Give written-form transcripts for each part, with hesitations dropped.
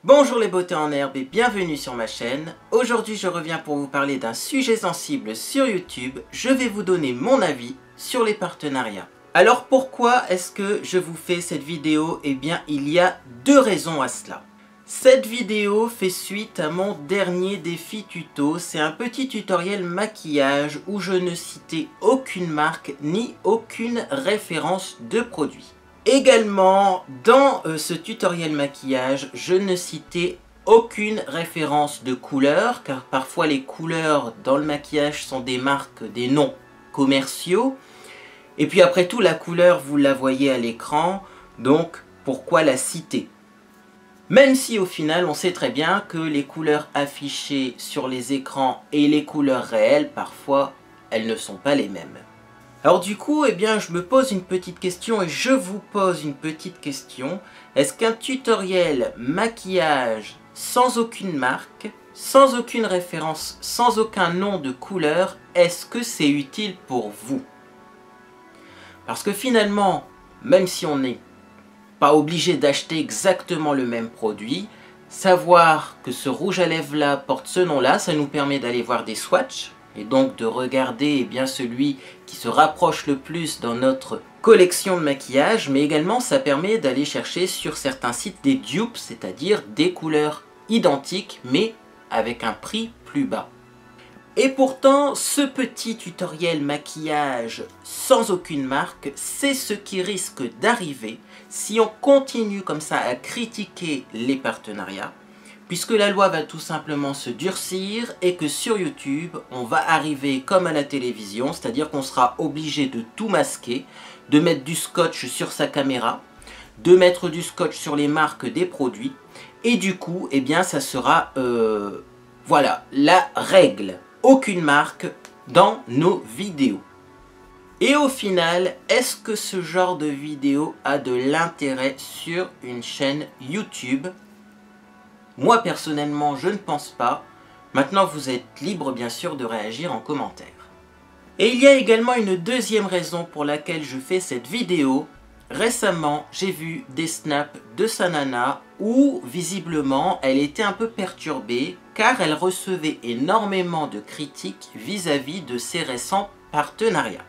Bonjour les beautés en herbe et bienvenue sur ma chaîne. Aujourd'hui je reviens pour vous parler d'un sujet sensible sur YouTube. Je vais vous donner mon avis sur les partenariats. Alors pourquoi est-ce que je vous fais cette vidéo? Eh bien il y a deux raisons à cela. Cette vidéo fait suite à mon dernier défi tuto. C'est un petit tutoriel maquillage où je ne citais aucune marque ni aucune référence de produit. Également, dans ce tutoriel maquillage, je ne citais aucune référence de couleur, car parfois les couleurs dans le maquillage sont des marques, des noms commerciaux. Et puis après tout, la couleur, vous la voyez à l'écran, donc pourquoi la citer? Même si au final, on sait très bien que les couleurs affichées sur les écrans et les couleurs réelles, parfois, elles ne sont pas les mêmes. Alors du coup, eh bien, je me pose une petite question et je vous pose une petite question. Est-ce qu'un tutoriel maquillage sans aucune marque, sans aucune référence, sans aucun nom de couleur, est-ce que c'est utile pour vous? Parce que finalement, même si on n'est pas obligé d'acheter exactement le même produit, savoir que ce rouge à lèvres là porte ce nom là, ça nous permet d'aller voir des swatchs. Et donc de regarder eh bien, celui qui se rapproche le plus dans notre collection de maquillage, mais également ça permet d'aller chercher sur certains sites des dupes, c'est-à-dire des couleurs identiques mais avec un prix plus bas. Et pourtant, ce petit tutoriel maquillage sans aucune marque, c'est ce qui risque d'arriver si on continue comme ça à critiquer les partenariats. Puisque la loi va tout simplement se durcir et que sur YouTube, on va arriver comme à la télévision, c'est-à-dire qu'on sera obligé de tout masquer, de mettre du scotch sur sa caméra, de mettre du scotch sur les marques des produits, et du coup, eh bien, ça sera, voilà, la règle. Aucune marque dans nos vidéos. Et au final, est-ce que ce genre de vidéo a de l'intérêt sur une chaîne YouTube ? Moi personnellement je ne pense pas. Maintenant vous êtes libre bien sûr de réagir en commentaire. Et il y a également une deuxième raison pour laquelle je fais cette vidéo. Récemment j'ai vu des snaps de sa nana où visiblement elle était un peu perturbée car elle recevait énormément de critiques vis-à-vis de ses récents partenariats.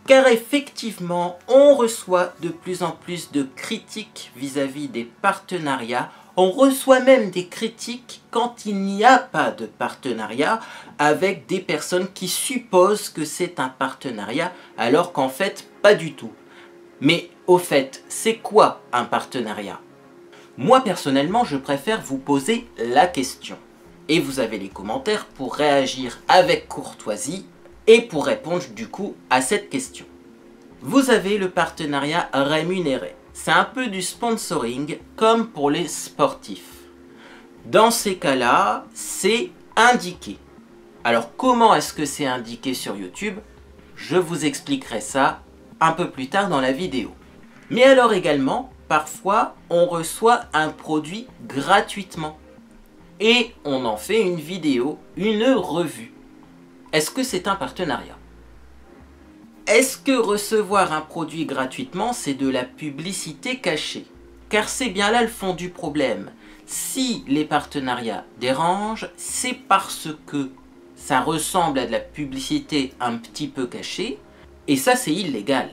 Car effectivement on reçoit de plus en plus de critiques vis-à-vis des partenariats. On reçoit même des critiques quand il n'y a pas de partenariat avec des personnes qui supposent que c'est un partenariat alors qu'en fait pas du tout. Mais au fait, c'est quoi un partenariat? Moi personnellement, je préfère vous poser la question. Et vous avez les commentaires pour réagir avec courtoisie et pour répondre du coup à cette question. Vous avez le partenariat rémunéré. C'est un peu du sponsoring comme pour les sportifs. Dans ces cas-là, c'est indiqué. Alors comment est-ce que c'est indiqué sur YouTube? Je vous expliquerai ça un peu plus tard dans la vidéo. Mais alors également, parfois, on reçoit un produit gratuitement. Et on en fait une vidéo, une revue. Est-ce que c'est un partenariat? Est-ce que recevoir un produit gratuitement, c'est de la publicité cachée? Car c'est bien là le fond du problème. Si les partenariats dérangent, c'est parce que ça ressemble à de la publicité un petit peu cachée, et ça c'est illégal.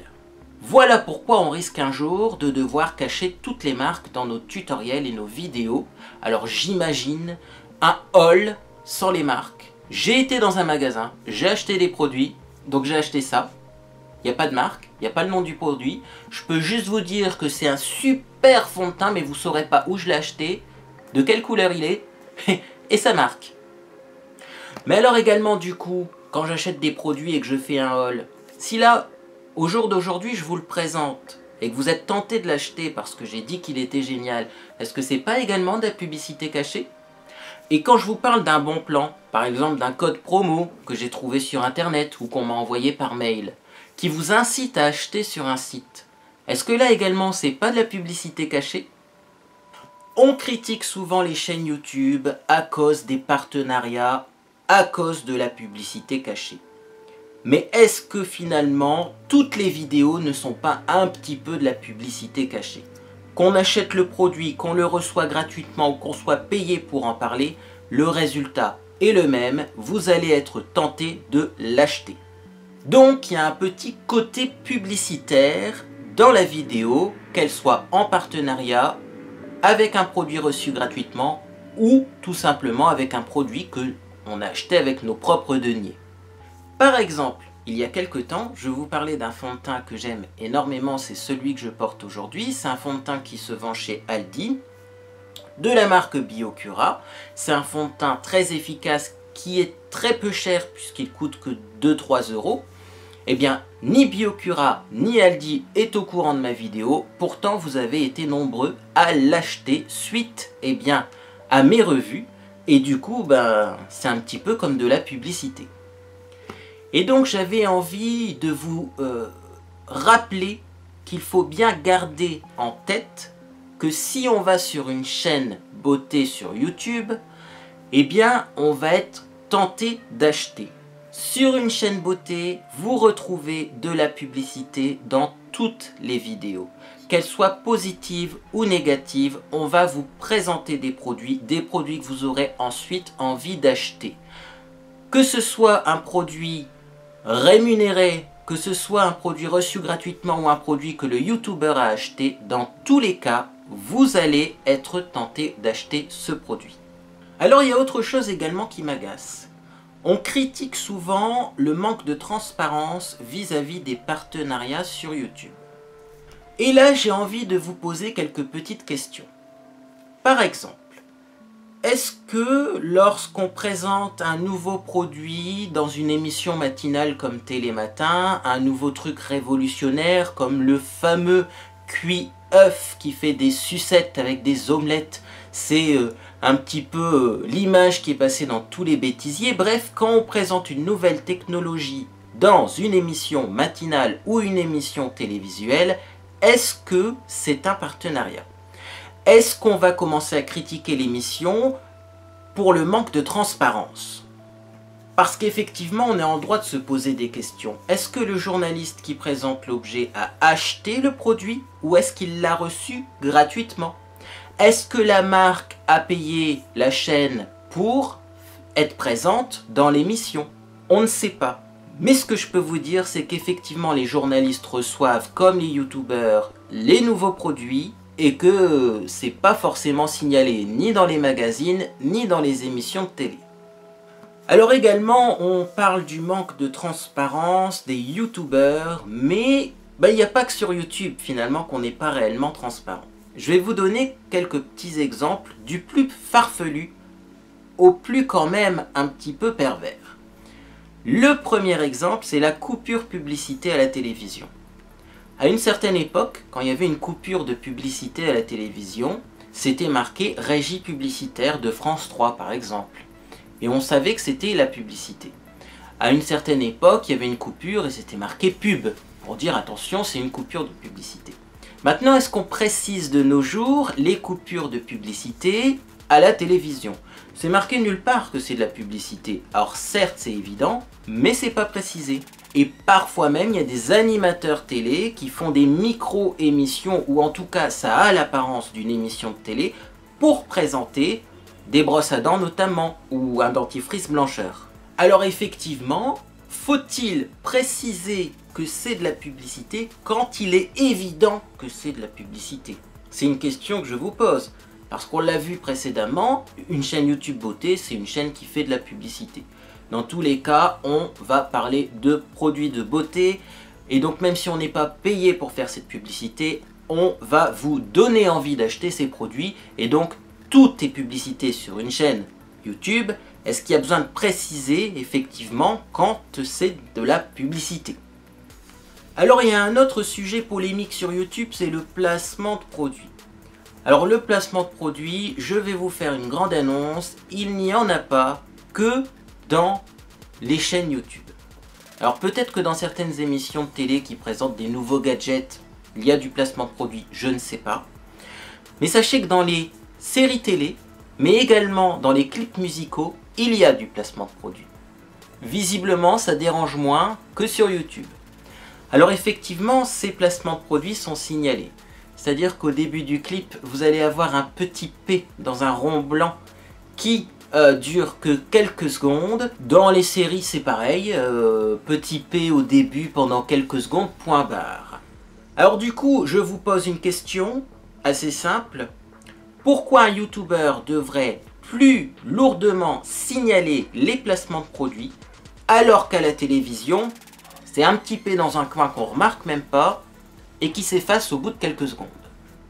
Voilà pourquoi on risque un jour de devoir cacher toutes les marques dans nos tutoriels et nos vidéos. Alors j'imagine un haul sans les marques. J'ai été dans un magasin, j'ai acheté des produits, donc j'ai acheté ça. Il n'y a pas de marque, il n'y a pas le nom du produit. Je peux juste vous dire que c'est un super fond de teint, mais vous ne saurez pas où je l'ai acheté, de quelle couleur il est, et sa marque. Mais alors également du coup, quand j'achète des produits et que je fais un haul, si là, au jour d'aujourd'hui, je vous le présente, et que vous êtes tenté de l'acheter parce que j'ai dit qu'il était génial, est-ce que c'est pas également de la publicité cachée? Et quand je vous parle d'un bon plan, par exemple d'un code promo que j'ai trouvé sur internet ou qu'on m'a envoyé par mail, qui vous incite à acheter sur un site, est-ce que là également c'est pas de la publicité cachée? On critique souvent les chaînes YouTube à cause des partenariats, à cause de la publicité cachée. Mais est-ce que finalement toutes les vidéos ne sont pas un petit peu de la publicité cachée? qu'on achète le produit, qu'on le reçoit gratuitement ou qu'on soit payé pour en parler, le résultat est le même, vous allez être tenté de l'acheter. Donc il y a un petit côté publicitaire dans la vidéo, qu'elle soit en partenariat avec un produit reçu gratuitement ou tout simplement avec un produit que on a acheté avec nos propres deniers. Par exemple, il y a quelque temps, je vous parlais d'un fond de teint que j'aime énormément, c'est celui que je porte aujourd'hui. C'est un fond de teint qui se vend chez Aldi, de la marque Biocura. C'est un fond de teint très efficace qui est très peu cher puisqu'il coûte que 2-3 euros. Eh bien, ni Biocura ni Aldi est au courant de ma vidéo, pourtant vous avez été nombreux à l'acheter suite à mes revues. Et du coup, c'est un petit peu comme de la publicité. Et donc j'avais envie de vous rappeler qu'il faut bien garder en tête que si on va sur une chaîne beauté sur YouTube, eh bien on va être tenté d'acheter. Sur une chaîne beauté, vous retrouvez de la publicité dans toutes les vidéos. Qu'elles soient positives ou négatives, on va vous présenter des produits que vous aurez ensuite envie d'acheter. Que ce soit un produit rémunéré, que ce soit un produit reçu gratuitement ou un produit que le youtubeur a acheté, dans tous les cas, vous allez être tenté d'acheter ce produit. Alors il y a autre chose également qui m'agace. On critique souvent le manque de transparence vis-à-vis des partenariats sur YouTube. Et là j'ai envie de vous poser quelques petites questions. Par exemple, est-ce que lorsqu'on présente un nouveau produit dans une émission matinale comme Télématin, un nouveau truc révolutionnaire comme le fameux cuit-œuf qui fait des sucettes avec des omelettes, c'est un petit peu l'image qui est passée dans tous les bêtisiers. Bref, quand on présente une nouvelle technologie dans une émission matinale ou une émission télévisuelle, est-ce que c'est un partenariat ? Est-ce qu'on va commencer à critiquer l'émission pour le manque de transparence? Parce qu'effectivement, on est en droit de se poser des questions. Est-ce que le journaliste qui présente l'objet a acheté le produit ou est-ce qu'il l'a reçu gratuitement? Est-ce que la marque a payé la chaîne pour être présente dans l'émission? On ne sait pas. Mais ce que je peux vous dire, c'est qu'effectivement, les journalistes reçoivent, comme les youtubeurs, les nouveaux produits, et que c'est pas forcément signalé ni dans les magazines ni dans les émissions de télé. Alors également on parle du manque de transparence des youtubeurs, mais il n'y a pas que sur YouTube finalement qu'on n'est pas réellement transparent. Je vais vous donner quelques petits exemples du plus farfelu au plus quand même un petit peu pervers. Le premier exemple, c'est la coupure publicité à la télévision. À une certaine époque, quand il y avait une coupure de publicité à la télévision, c'était marqué régie publicitaire de France 3 par exemple. Et on savait que c'était la publicité. À une certaine époque, il y avait une coupure et c'était marqué pub, pour dire attention, c'est une coupure de publicité. Maintenant, est-ce qu'on précise de nos jours les coupures de publicité à la télévision? C'est marqué nulle part que c'est de la publicité. Alors certes, c'est évident, mais c'est pas précisé. Et parfois même, il y a des animateurs télé qui font des micro-émissions, ou en tout cas, ça a l'apparence d'une émission de télé, pour présenter des brosses à dents notamment, ou un dentifrice blancheur. Alors effectivement, faut-il préciser que c'est de la publicité quand il est évident que c'est de la publicité? C'est une question que je vous pose. Parce qu'on l'a vu précédemment, une chaîne YouTube beauté, c'est une chaîne qui fait de la publicité. Dans tous les cas, on va parler de produits de beauté. Et donc même si on n'est pas payé pour faire cette publicité, on va vous donner envie d'acheter ces produits. Et donc, tout est publicité sur une chaîne YouTube. Est-ce qu'il y a besoin de préciser effectivement quand c'est de la publicité? Alors il y a un autre sujet polémique sur YouTube, c'est le placement de produits. Alors le placement de produits, je vais vous faire une grande annonce, il n'y en a pas que dans les chaînes YouTube. Alors peut-être que dans certaines émissions de télé qui présentent des nouveaux gadgets, il y a du placement de produits, je ne sais pas. Mais sachez que dans les séries télé, mais également dans les clips musicaux, il y a du placement de produits. Visiblement, ça dérange moins que sur YouTube. Alors effectivement, ces placements de produits sont signalés. C'est-à-dire qu'au début du clip, vous allez avoir un petit P dans un rond blanc qui dure que quelques secondes. Dans les séries, c'est pareil, petit P au début pendant quelques secondes, point barre. Alors du coup, je vous pose une question assez simple. Pourquoi un YouTuber devrait plus lourdement signaler les placements de produits alors qu'à la télévision, c'est un petit P dans un coin qu'on remarque même pas et qui s'efface au bout de quelques secondes?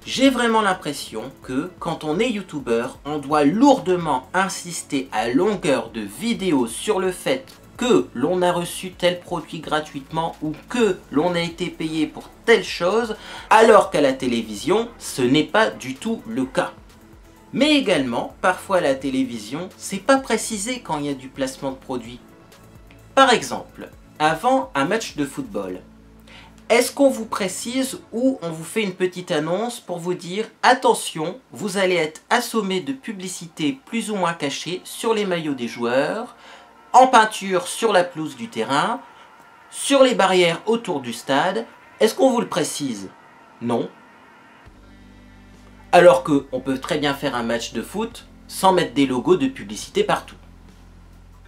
J'ai vraiment l'impression que quand on est YouTuber, on doit lourdement insister à longueur de vidéo sur le fait que l'on a reçu tel produit gratuitement ou que l'on a été payé pour telle chose, alors qu'à la télévision, ce n'est pas du tout le cas. Mais également, parfois à la télévision, c'est pas précisé quand il y a du placement de produit. Par exemple, avant un match de football, est-ce qu'on vous précise ou on vous fait une petite annonce pour vous dire « Attention, vous allez être assommé de publicités plus ou moins cachées sur les maillots des joueurs, en peinture sur la pelouse du terrain, sur les barrières autour du stade ». Est-ce qu'on vous le précise? Non. Alors qu'on peut très bien faire un match de foot sans mettre des logos de publicité partout.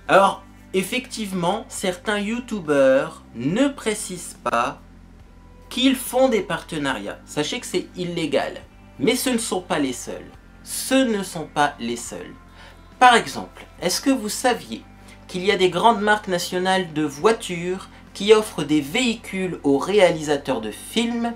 Alors, effectivement, certains YouTubers ne précisent pas qu'ils font des partenariats. Sachez que c'est illégal. Mais ce ne sont pas les seuls. Ce ne sont pas les seuls. Par exemple, est-ce que vous saviez qu'il y a des grandes marques nationales de voitures qui offrent des véhicules aux réalisateurs de films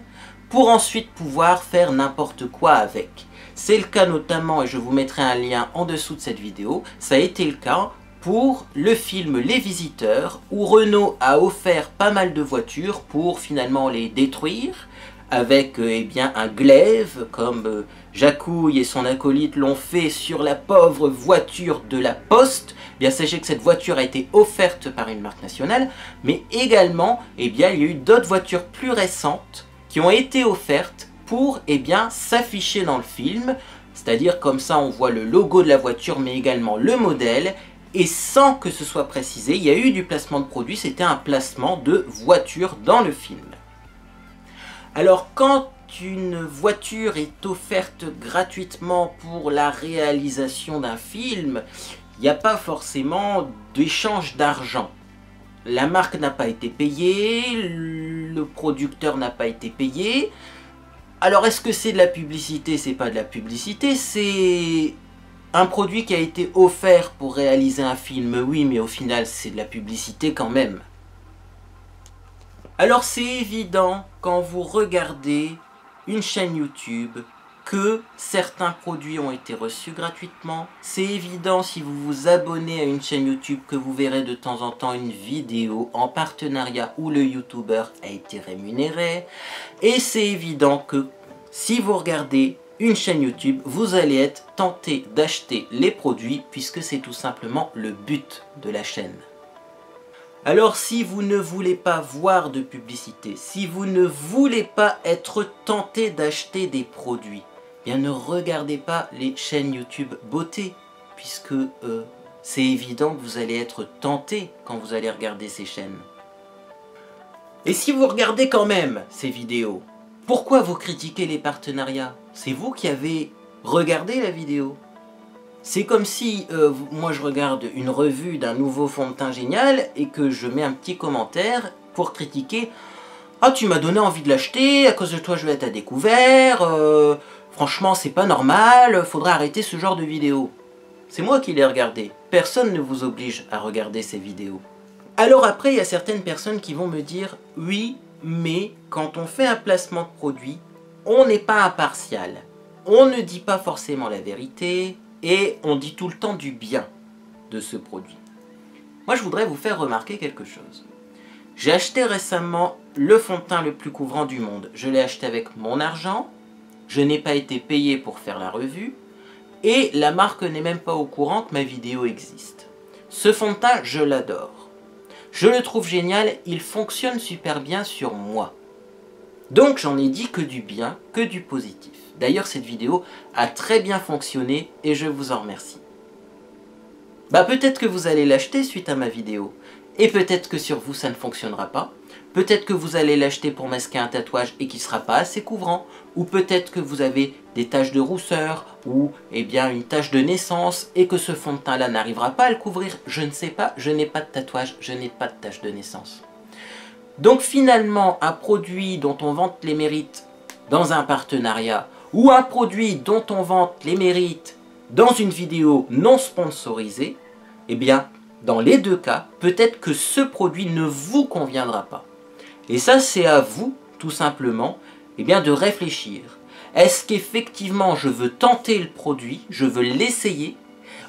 pour ensuite pouvoir faire n'importe quoi avec? C'est le cas notamment, et je vous mettrai un lien en dessous de cette vidéo, ça a été le cas pour le film Les Visiteurs, où Renault a offert pas mal de voitures pour finalement les détruire, avec eh bien, un glaive, comme Jacouille et son acolyte l'ont fait sur la pauvre voiture de la Poste. Eh bien, sachez que cette voiture a été offerte par une marque nationale, mais également, eh bien, il y a eu d'autres voitures plus récentes qui ont été offertes pour eh bien, s'afficher dans le film, c'est-à-dire comme ça on voit le logo de la voiture, mais également le modèle. Et sans que ce soit précisé, il y a eu du placement de produit, c'était un placement de voiture dans le film. Alors quand une voiture est offerte gratuitement pour la réalisation d'un film, il n'y a pas forcément d'échange d'argent. La marque n'a pas été payée, le producteur n'a pas été payé. Alors est-ce que c'est de la publicité? C'est pas de la publicité, c'est un produit qui a été offert pour réaliser un film, oui, mais au final c'est de la publicité quand même. Alors c'est évident quand vous regardez une chaîne YouTube que certains produits ont été reçus gratuitement. C'est évident si vous vous abonnez à une chaîne YouTube que vous verrez de temps en temps une vidéo en partenariat où le YouTuber a été rémunéré. Et c'est évident que si vous regardez une chaîne YouTube, vous allez être tenté d'acheter les produits puisque c'est tout simplement le but de la chaîne. Alors si vous ne voulez pas voir de publicité, si vous ne voulez pas être tenté d'acheter des produits, bien ne regardez pas les chaînes YouTube beauté, puisque c'est évident que vous allez être tenté quand vous allez regarder ces chaînes. Et si vous regardez quand même ces vidéos, pourquoi vous critiquez les partenariats? C'est vous qui avez regardé la vidéo. C'est comme si moi je regarde une revue d'un nouveau fond de teint génial et que je mets un petit commentaire pour critiquer. Ah, tu m'as donné envie de l'acheter, à cause de toi je vais être à découvert, franchement c'est pas normal, faudrait arrêter ce genre de vidéos. C'est moi qui l'ai regardé, personne ne vous oblige à regarder ces vidéos. Alors après il y a certaines personnes qui vont me dire oui, mais quand on fait un placement de produit, on n'est pas impartial. On ne dit pas forcément la vérité et on dit tout le temps du bien de ce produit. Moi je voudrais vous faire remarquer quelque chose. J'ai acheté récemment le fond de teint le plus couvrant du monde. Je l'ai acheté avec mon argent, je n'ai pas été payé pour faire la revue et la marque n'est même pas au courant que ma vidéo existe. Ce fond de teint, je l'adore. Je le trouve génial, il fonctionne super bien sur moi. Donc j'en ai dit que du bien, que du positif. D'ailleurs cette vidéo a très bien fonctionné et je vous en remercie. Bah peut-être que vous allez l'acheter suite à ma vidéo. Et peut-être que sur vous ça ne fonctionnera pas. Peut-être que vous allez l'acheter pour masquer un tatouage et qui ne sera pas assez couvrant. Ou peut-être que vous avez des taches de rousseur ou eh bien une tache de naissance et que ce fond de teint là n'arrivera pas à le couvrir. Je ne sais pas, je n'ai pas de tatouage, je n'ai pas de tache de naissance. Donc finalement, un produit dont on vante les mérites dans un partenariat ou un produit dont on vante les mérites dans une vidéo non sponsorisée, eh bien, dans les deux cas, peut-être que ce produit ne vous conviendra pas. Et ça, c'est à vous, tout simplement, eh bien, de réfléchir. Est-ce qu'effectivement, je veux tenter le produit, je veux l'essayer,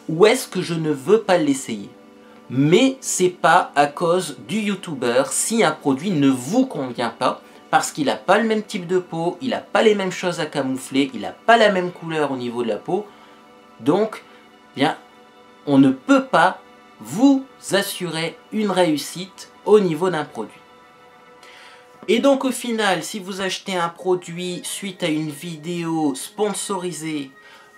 ou est-ce que je ne veux pas l'essayer? Mais c'est pas à cause du youtubeur si un produit ne vous convient pas, parce qu'il n'a pas le même type de peau, il n'a pas les mêmes choses à camoufler, il n'a pas la même couleur au niveau de la peau. Donc, bien, on ne peut pas vous assurer une réussite au niveau d'un produit. Et donc au final, si vous achetez un produit suite à une vidéo sponsorisée,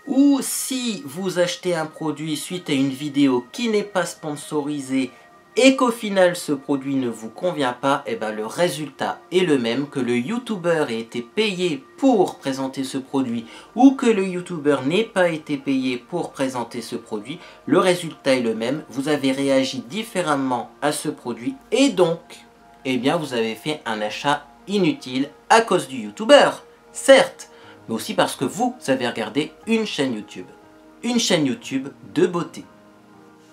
ou si vous achetez un produit suite à une vidéo qui n'est pas sponsorisée, et qu'au final ce produit ne vous convient pas, et ben le résultat est le même, que le youtubeur ait été payé pour présenter ce produit ou que le youtubeur n'ait pas été payé pour présenter ce produit, le résultat est le même, vous avez réagi différemment à ce produit et donc eh bien vous avez fait un achat inutile à cause du youtubeur, certes, mais aussi parce que vous avez regardé une chaîne YouTube de beauté.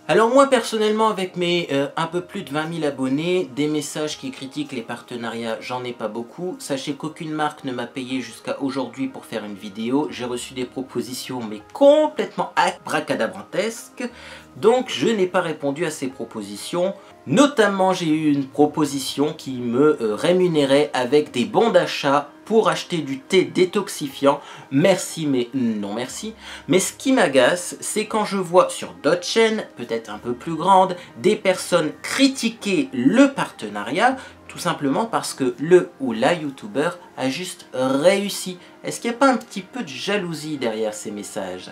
Alors moi personnellement avec mes un peu plus de 20 000 abonnés, des messages qui critiquent les partenariats, j'en ai pas beaucoup. Sachez qu'aucune marque ne m'a payé jusqu'à aujourd'hui pour faire une vidéo. J'ai reçu des propositions mais complètement abracadabrantesques. Donc je n'ai pas répondu à ces propositions. Notamment j'ai eu une proposition qui me rémunérait avec des bons d'achat pour acheter du thé détoxifiant. Merci mais non merci. Mais ce qui m'agace, c'est quand je vois sur d'autres chaînes, peut-être un peu plus grandes, des personnes critiquer le partenariat, tout simplement parce que le ou la youtubeur a juste réussi. Est-ce qu'il n'y a pas un petit peu de jalousie derrière ces messages?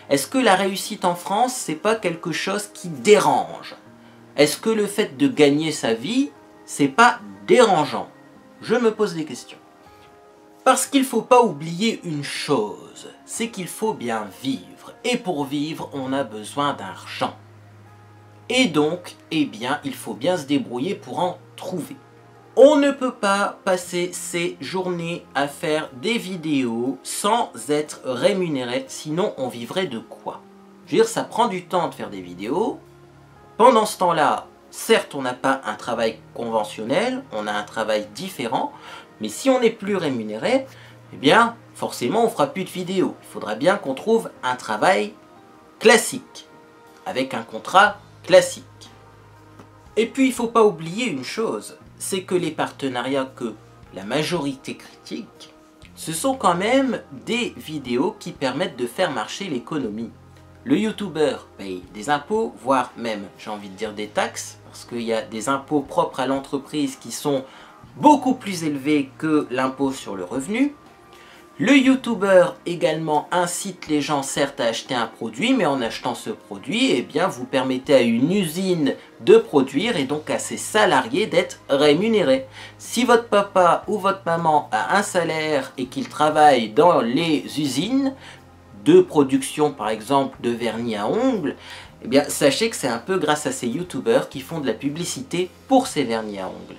Est-ce que la réussite en France, c'est pas quelque chose qui dérange? Est-ce que le fait de gagner sa vie, c'est pas dérangeant? Je me pose des questions. Parce qu'il ne faut pas oublier une chose, c'est qu'il faut bien vivre. Et pour vivre, on a besoin d'argent. Et donc, eh bien, il faut bien se débrouiller pour en trouver. On ne peut pas passer ses journées à faire des vidéos sans être rémunéré, sinon on vivrait de quoi? Je veux dire, ça prend du temps de faire des vidéos. Pendant ce temps-là, certes, on n'a pas un travail conventionnel, on a un travail différent, mais si on n'est plus rémunéré, eh bien, forcément, on ne fera plus de vidéos. Il faudra bien qu'on trouve un travail classique, avec un contrat classique. Et puis, il ne faut pas oublier une chose, c'est que les partenariats que la majorité critique, ce sont quand même des vidéos qui permettent de faire marcher l'économie. Le youtubeur paye des impôts, voire même, j'ai envie de dire, des taxes, parce qu'il y a des impôts propres à l'entreprise qui sont beaucoup plus élevés que l'impôt sur le revenu. Le youtubeur également incite les gens certes à acheter un produit, mais en achetant ce produit, eh bien, vous permettez à une usine de produire et donc à ses salariés d'être rémunérés. Si votre papa ou votre maman a un salaire et qu'il travaille dans les usines de production, par exemple de vernis à ongles, eh bien, sachez que c'est un peu grâce à ces youtubeurs qui font de la publicité pour ces vernis à ongles.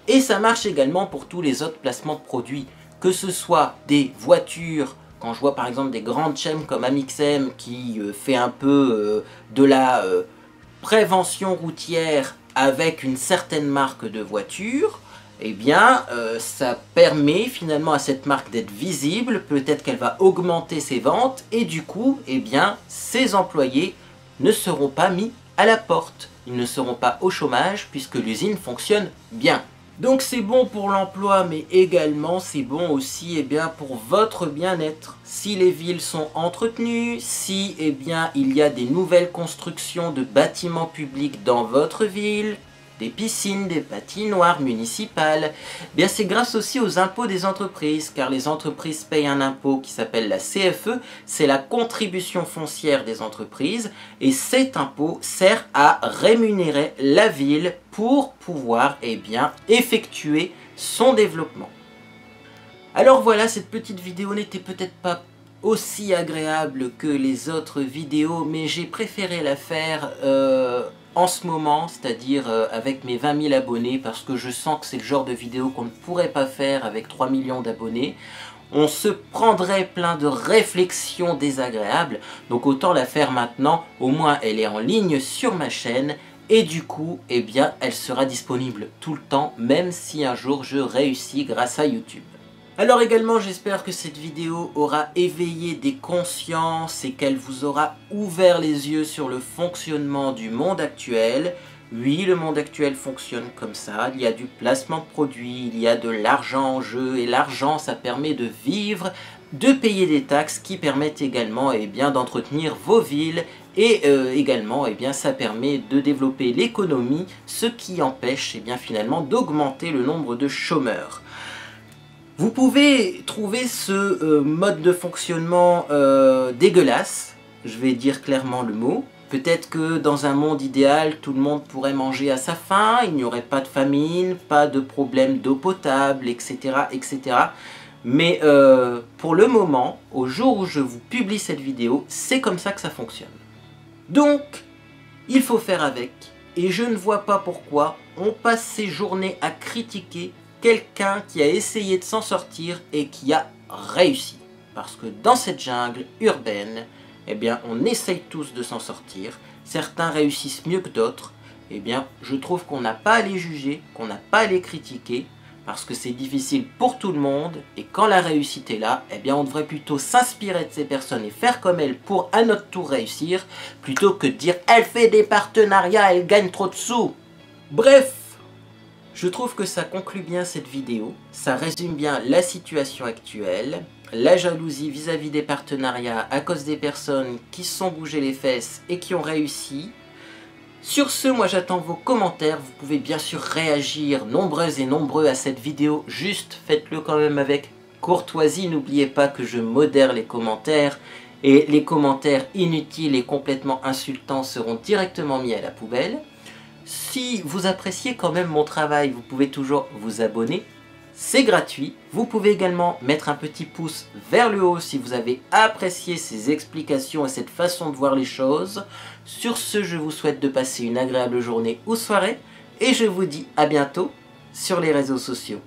Et ça marche également pour tous les autres placements de produits, que ce soit des voitures, quand je vois par exemple des grandes chaînes comme Amixem qui fait un peu de la prévention routière avec une certaine marque de voiture, eh bien ça permet finalement à cette marque d'être visible, peut-être qu'elle va augmenter ses ventes et du coup, eh bien, ses employés ne seront pas mis à la porte, ils ne seront pas au chômage puisque l'usine fonctionne bien. Donc c'est bon pour l'emploi, mais également c'est bon aussi eh bien, pour votre bien-être. Si les villes sont entretenues, si eh bien, il y a des nouvelles constructions de bâtiments publics dans votre ville, des piscines, des patinoires municipales. Bien, c'est grâce aussi aux impôts des entreprises, car les entreprises payent un impôt qui s'appelle la CFE, c'est la contribution foncière des entreprises, et cet impôt sert à rémunérer la ville pour pouvoir effectuer son développement. Alors voilà, cette petite vidéo n'était peut-être pas aussi agréable que les autres vidéos, mais j'ai préféré la faire en ce moment, c'est-à-dire avec mes 20 000 abonnés, parce que je sens que c'est le genre de vidéo qu'on ne pourrait pas faire avec 3 millions d'abonnés. On se prendrait plein de réflexions désagréables, donc autant la faire maintenant, au moins elle est en ligne sur ma chaîne, et du coup, elle sera disponible tout le temps, même si un jour je réussis grâce à YouTube. Alors également, j'espère que cette vidéo aura éveillé des consciences et qu'elle vous aura ouvert les yeux sur le fonctionnement du monde actuel. Oui, le monde actuel fonctionne comme ça, il y a du placement de produits, il y a de l'argent en jeu, et l'argent, ça permet de vivre, de payer des taxes qui permettent également d'entretenir vos villes, et également ça permet de développer l'économie, ce qui empêche finalement d'augmenter le nombre de chômeurs. Vous pouvez trouver ce mode de fonctionnement dégueulasse, je vais dire clairement le mot. Peut-être que dans un monde idéal, tout le monde pourrait manger à sa faim, il n'y aurait pas de famine, pas de problème d'eau potable, etc. etc. Mais pour le moment, au jour où je vous publie cette vidéo, c'est comme ça que ça fonctionne. Donc, il faut faire avec, et je ne vois pas pourquoi on passe ses journées à critiquer quelqu'un qui a essayé de s'en sortir et qui a réussi. Parce que dans cette jungle urbaine, on essaye tous de s'en sortir. Certains réussissent mieux que d'autres. Je trouve qu'on n'a pas à les juger, qu'on n'a pas à les critiquer, parce que c'est difficile pour tout le monde, et quand la réussite est là, on devrait plutôt s'inspirer de ces personnes et faire comme elles pour à notre tour réussir, plutôt que de dire « elle fait des partenariats, elle gagne trop de sous ». Bref, je trouve que ça conclut bien cette vidéo, ça résume bien la situation actuelle, la jalousie vis-à-vis des partenariats à cause des personnes qui se sont bougées les fesses et qui ont réussi. Sur ce, moi j'attends vos commentaires, vous pouvez bien sûr réagir nombreuses et nombreux à cette vidéo, juste faites-le quand même avec courtoisie, n'oubliez pas que je modère les commentaires, et les commentaires inutiles et complètement insultants seront directement mis à la poubelle. Si vous appréciez quand même mon travail, vous pouvez toujours vous abonner, c'est gratuit. Vous pouvez également mettre un petit pouce vers le haut si vous avez apprécié ces explications et cette façon de voir les choses. Sur ce, je vous souhaite de passer une agréable journée ou soirée, et je vous dis à bientôt sur les réseaux sociaux.